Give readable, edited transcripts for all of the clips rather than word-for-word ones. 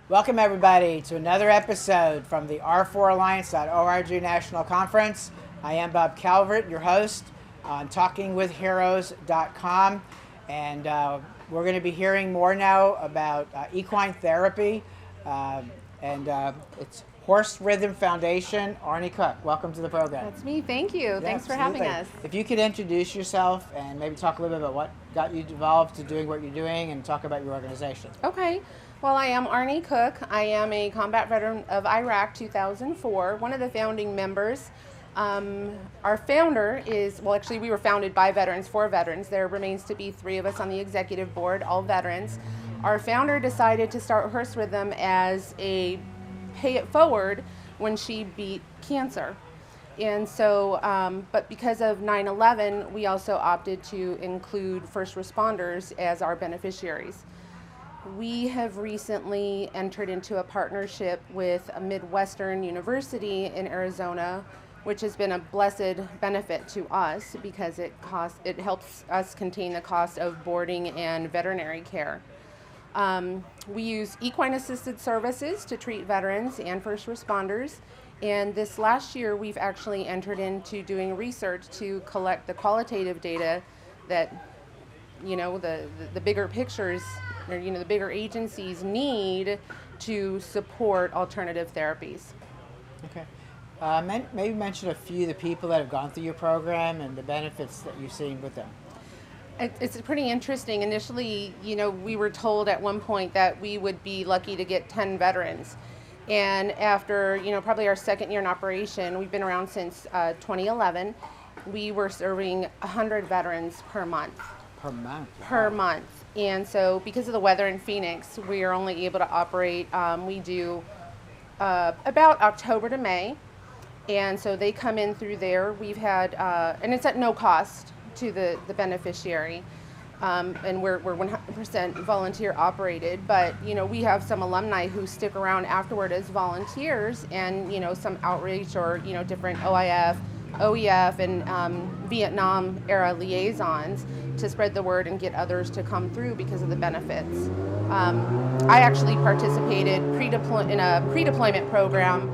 Welcome everybody to another episode from the R4Alliance.org National Conference. I am Bob Calvert, your host on TalkingWithHeroes.com, and we're going to be hearing more now about equine therapy, and it's Horse Rhythm Foundation. Arni Cook, welcome to the program. That's me. Thank you. Yeah, Thanks for having us. If you could introduce yourself and maybe talk a little bit about what got you involved to doing what you're doing, and talk about your organization. Okay. Well, I am Arni Cook. I am a combat veteran of Iraq 2004, one of the founding members. Our founder is, well, actually, we were founded by veterans for veterans. There remains to be 3 of us on the executive board, all veterans. Our founder decided to start Horse Rhythm as a pay it forward when she beat cancer. And so, but because of 9/11, we also opted to include first responders as our beneficiaries. We have recently entered into a partnership with a Midwestern University in Arizona, which has been a blessed benefit to us because it helps us contain the cost of boarding and veterinary care. We use equine assisted services to treat veterans and first responders. And this last year, we've actually entered into doing research to collect the qualitative data that, the bigger pictures, or, the bigger agencies need to support alternative therapies. Okay. Maybe mention a few of the people that have gone through your program and the benefits that you've seen with them. It's pretty interesting. Initially, we were told at one point that we would be lucky to get 10 veterans. And after, probably our second year in operation, we've been around since 2011, we were serving 100 veterans per month. Per month? Per month. And so because of the weather in Phoenix, we are only able to operate, we do about October to May. And so they come in through there. We've had, and it's at no cost to the beneficiary. And we're 100% volunteer operated, but we have some alumni who stick around afterward as volunteers, and some outreach or different OIF, OEF, and Vietnam era liaisons to spread the word and get others to come through because of the benefits. I actually participated in a pre-deployment program.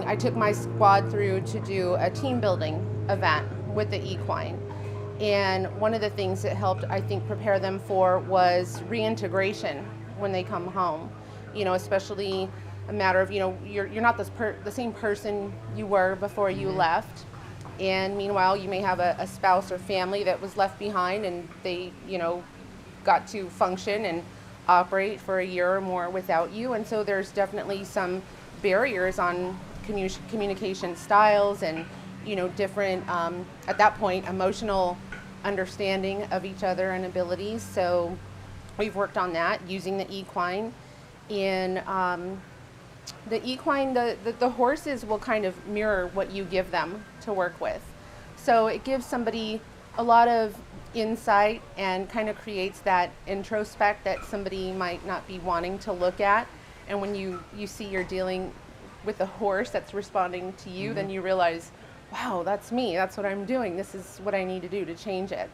I took my squad through to do a team building event with the equine. And one of the things that helped, I think, prepare them for was reintegration when they come home. Especially a matter of, you're not the same person you were before you left. And meanwhile, you may have a spouse or family that was left behind, and they, got to function and operate for a year or more without you. And so there's definitely some barriers on communication styles and different, at that point, emotional understanding of each other and abilities. So we've worked on that using the equine. And the equine, the horses will kind of mirror what you give them to work with. So it gives somebody a lot of insight and kind of creates that introspect that somebody might not be wanting to look at. And when you see you're dealing with a horse that's responding to you, then you realize, wow, that's me. That's what I'm doing. This is what I need to do to change it.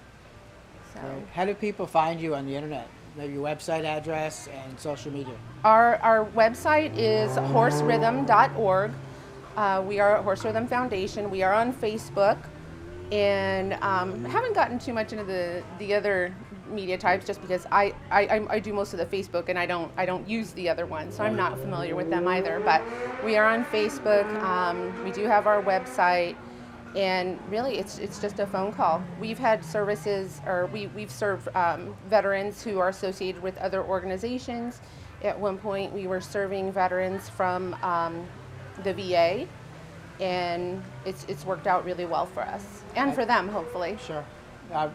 So, right. How do people find you on the internet? Maybe your website address and social media. Our website is horserhythm.org. We are a Horse Rhythm Foundation. We are on Facebook, and haven't gotten too much into the other media types just because I do most of the Facebook and I don't use the other ones, so I'm not familiar with them either. But we are on Facebook. We do have our website. And really, it's just a phone call. We've had services, or we've served veterans who are associated with other organizations. At one point, we were serving veterans from the VA, and it's worked out really well for us and for them, hopefully. Sure.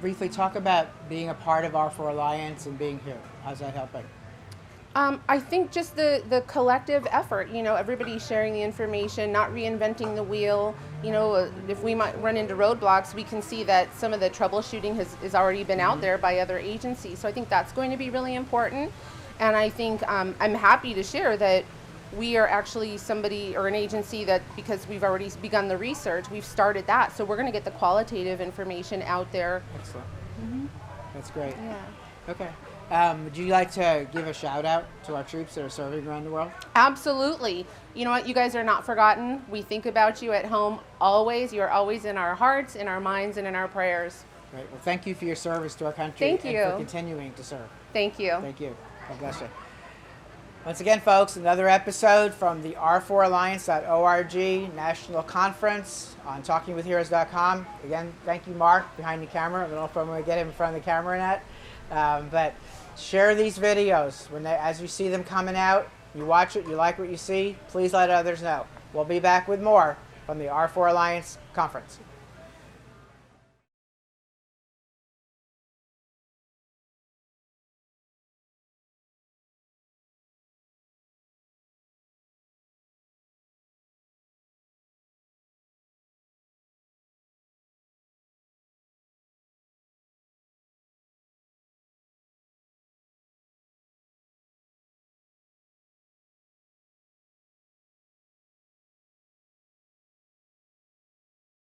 Briefly talk about being a part of R4 Alliance and being here. How's that helping? I think just the collective effort, everybody sharing the information, not reinventing the wheel. If we might run into roadblocks, we can see that some of the troubleshooting has already been out there by other agencies. So I think that's going to be really important. And I think I'm happy to share that we are actually somebody or an agency that, because we've already begun the research, we've started that. So we're going to get the qualitative information out there. Excellent. Mm-hmm. That's great. Yeah. Okay. Would you like to give a shout out to our troops that are serving around the world? Absolutely. You know what? You guys are not forgotten. We think about you at home always. You are always in our hearts, in our minds, and in our prayers. Great. Well, thank you for your service to our country. Thank you. And for continuing to serve. Thank you. Thank you. God bless you. Once again, folks, another episode from the R4Alliance.org National Conference on TalkingWithHeroes.com. Again, thank you, Mark, behind the camera. I don't know if I'm going to get him in front of the camera or not. But share these videos as you see them coming out. You watch it, you like what you see, please let others know. We'll be back with more from the R4 Alliance Conference.